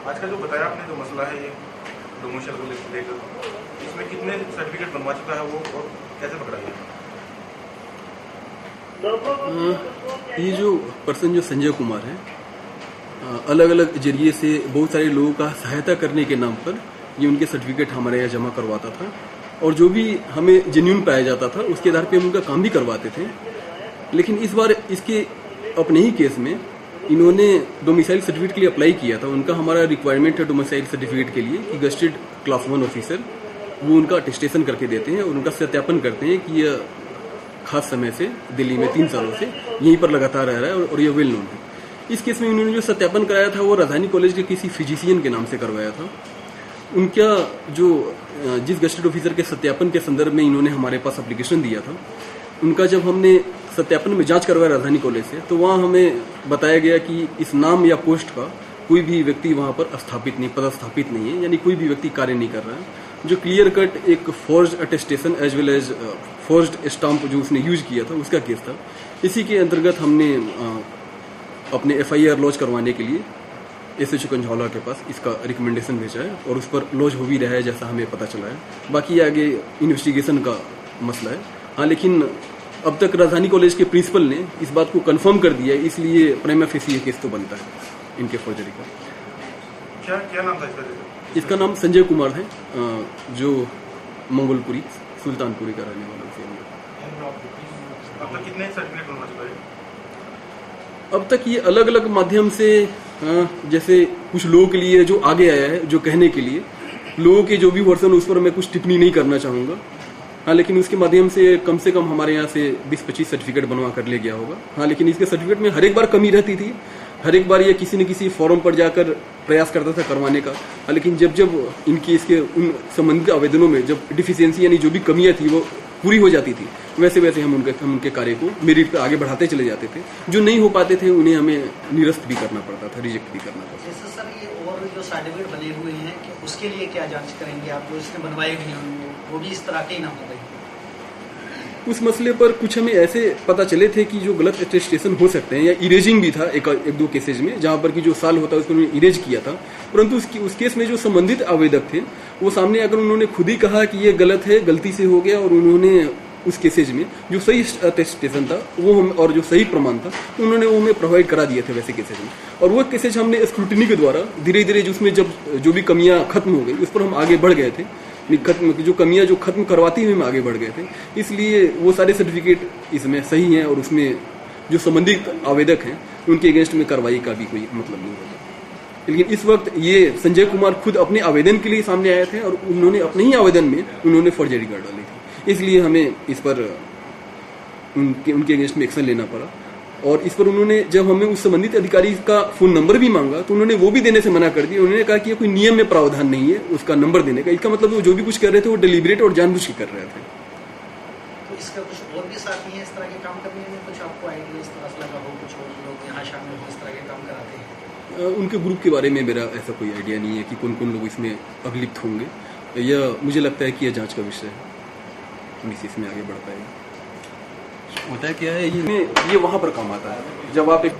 आज का जो बताया आपने जो मसला है ये डोमिसाइल को लेकर, इसमें कितने सर्टिफिकेट बनवा चुका है वो और कैसे पकड़ा गया? ये जो पर्सन जो संजय कुमार है, अलग अलग जरिए से बहुत सारे लोगों का सहायता करने के नाम पर ये उनके सर्टिफिकेट हमारे यहाँ जमा करवाता था और जो भी हमें जेन्युइन पाया जाता था उसके आधार पे हम उनका काम भी करवाते थे। लेकिन इस बार इसके अपने ही केस में इन्होंने डोमिसाइल सर्टिफिकेट के लिए अप्लाई किया था। उनका हमारा रिक्वायरमेंट है डोमिसाइल सर्टिफिकेट के लिए कि गस्टेड क्लास 1 ऑफिसर वो उनका अटेस्टेशन करके देते हैं और उनका सत्यापन करते हैं कि यह खास समय से दिल्ली में 3 सालों से यहीं पर लगातार रह रहा है और ये वेल नोन है। इस केस में उन्होंने जो सत्यापन कराया था वो राजधानी कॉलेज के किसी फिजिशियन के नाम से करवाया था। उनका जो जिस गस्टेड ऑफिसर के सत्यापन के संदर्भ में इन्होंने हमारे पास एप्लीकेशन दिया था, उनका जब हमने सत्यापन में जांच करवाया राजधानी कॉलेज से, तो वहाँ हमें बताया गया कि इस नाम या पोस्ट का कोई भी व्यक्ति वहाँ पर स्थापित नहीं, पदस्थापित नहीं है, यानी कोई भी व्यक्ति कार्य नहीं कर रहा है। जो क्लियर कट एक forged attestation as well as forged stamp जो उसने यूज किया था उसका केस था। इसी के अंतर्गत हमने अपने FIR लॉन्च करवाने के लिए SHO कंझौला के पास इसका रिकमेंडेशन भेजा है और उस पर लॉन्च हो भी रहा है जैसा हमें पता चला है। बाकी आगे इन्वेस्टिगेशन का मसला है। हाँ, लेकिन अब तक राजधानी कॉलेज के प्रिंसिपल ने इस बात को कंफर्म कर दिया है, इसलिए प्राइमा फेसी ये केस तो बनता है इनके फॉर्जरी का। क्या नाम था इसका नाम संजय कुमार है, जो मंगोलपुरी सुल्तानपुरी का रहने वाला है। अब तक कितने सर्टिफिकेट बनवा चुका है? अब तक ये अलग अलग माध्यम से, जैसे कुछ लोगों के लिए जो आगे आया है जो कहने के लिए, लोगों के जो भी वर्जन उस पर मैं कुछ टिप्पणी नहीं करना चाहूँगा। हाँ, लेकिन उसके माध्यम से कम हमारे यहाँ से 20-25 सर्टिफिकेट बनवा कर ले गया होगा। हाँ, लेकिन इसके सर्टिफिकेट में हर एक बार कमी रहती थी, हर एक बार ये किसी न किसी फॉरम पर जाकर प्रयास करता था करवाने का। हाँ, लेकिन जब इनकी इसके उन संबंधित आवेदनों में जब डिफिशियंसी यानी जो भी कमियाँ थी वो पूरी हो जाती थी, वैसे वैसे हम उनके कार्य को मेरिट पे आगे बढ़ाते चले जाते थे। जो नहीं हो पाते थे उन्हें हमें निरस्त भी करना पड़ता था, रिजेक्ट भी करना पड़ता था। जैसे सर ये और जो सर्टिफिकेट बने हुए हैं कि उसके लिए क्या जांच करेंगे आप, जो इसने बनवाए हुए हैं वो भी इस तरह के ही ना हो गए? उस मसले पर कुछ हमें ऐसे पता चले थे कि जो गलत अटेस्टेशन हो सकते हैं या इरेजिंग भी था एक दो केसेज में, जहां पर कि जो साल होता है उसको उन्होंने इरेज किया था। परंतु उस केस में जो संबंधित आवेदक थे वो सामने आकर उन्होंने खुद ही कहा कि ये गलत है, गलती से हो गया, और उन्होंने उस केसेज में जो सही अटेस्टेशन था वो हम और जो सही प्रमाण था उन्होंने वो हमें प्रोवाइड करा दिए थे वैसे केसेज में। और वो केसेज हमने स्क्रूटिनी के द्वारा धीरे धीरे जिसमें जब जो भी कमियां खत्म हो गई उस पर हम आगे बढ़ गए थे। जो कमियां जो खत्म करवाती हुए हम आगे बढ़ गए थे, इसलिए वो सारे सर्टिफिकेट इसमें सही हैं और उसमें जो संबंधित आवेदक हैं उनके अगेंस्ट में कार्रवाई का भी कोई मतलब नहीं होगा। लेकिन इस वक्त ये संजय कुमार खुद अपने आवेदन के लिए सामने आए थे और उन्होंने अपने ही आवेदन में उन्होंने फर्जरी कर डाली थी, इसलिए हमें इस पर उनके अगेंस्ट में एक्शन लेना पड़ा। और इस पर उन्होंने जब हमें उस संबंधित अधिकारी का फोन नंबर भी मांगा तो उन्होंने वो भी देने से मना कर दिया। उन्होंने कहा कि ये कोई नियम में प्रावधान नहीं है उसका नंबर देने का। इसका मतलब वो जो भी कुछ कर रहे थे वो डेलिब्रेट और जानबूझ के कर रहे थे। तो इसका कुछ और भी साथी है इस तरह के काम करने में, कुछ आपको आइडिया इस तरह से लगा हो, कुछ और लोग यहाँ शामिल हो इस तरह के काम कराते हैं? उनके ग्रुप के बारे में मेरा ऐसा कोई आइडिया नहीं है कि कौन कौन लोग इसमें अभिलिप्त होंगे। यह मुझे लगता है कि यह जांच का विषय है, हम इसमें आगे बढ़ पाएंगे। होता है क्या है, ये वहाँ पर काम आता है जब आप एक